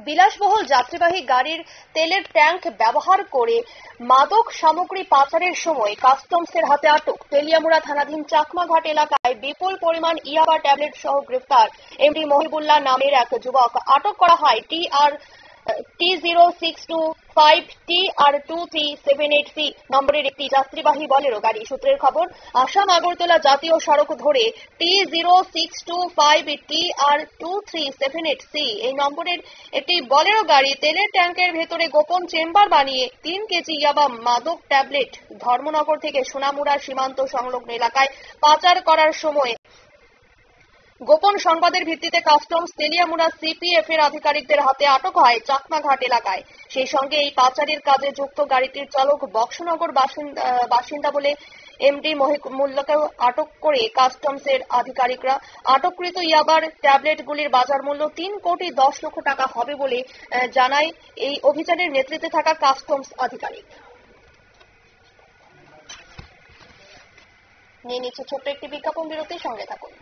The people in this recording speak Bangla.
বিলাসবহুল যাত্রীবাহী গাড়ির তেলের ট্যাঙ্ক ব্যবহার করে মাদক সামগ্রী পাচারের সময় কাস্টমসের হাতে আটক। তেলিয়ামুড়া থানাধীন চাকমাঘাট এলাকায় বিপুল পরিমাণ ইয়াবা ট্যাবলেট সহ গ্রেফতার এমডি মহিবুল্লাহ নামের এক যুবক। আটক করা হয় T0625TR2378C নম্বরের একটি যাত্রীবাহী বলেরো গাড়ি। সূত্রের খবর, আসাম আগরতলা জাতীয় সড়ক ধরে T0625TR2378C এই নম্বরের একটি বলেরো গাড়ি তেলের ট্যাঙ্কের ভেতরে গোপন চেম্বার বানিয়ে 3 কেজি ইয়াবা মাদক ট্যাবলেট ধর্মনগর থেকে সোনামুড়া সীমান্ত সংলগ্ন এলাকায় পাচার করার সময় গোপন সংবাদের ভিত্তিতে কাস্টমস তেলিয়ামুড়া সিপিএফ এর আধিকারিকদের হাতে আটক হয় চাকমাঘাট এলাকায়। সেই সঙ্গে এই পাচারের কাজে যুক্ত গাড়িটির চালক বক্সনগর বাসিন্দা বলে এমডি মহিবুল্লাহকেও আটক করে কাস্টমসের আধিকারিকরা। আটককৃত ইয়াবার ট্যাবলেটগুলির বাজার মূল্য 3,10,00,000 টাকা হবে বলে জানায় এই অভিযানের নেতৃত্বে থাকা কাস্টমস আধিকারিক। নিয়ে নিচ্ছে ছোট্ট একটি বিজ্ঞাপন বিরতির সঙ্গে থাকুন।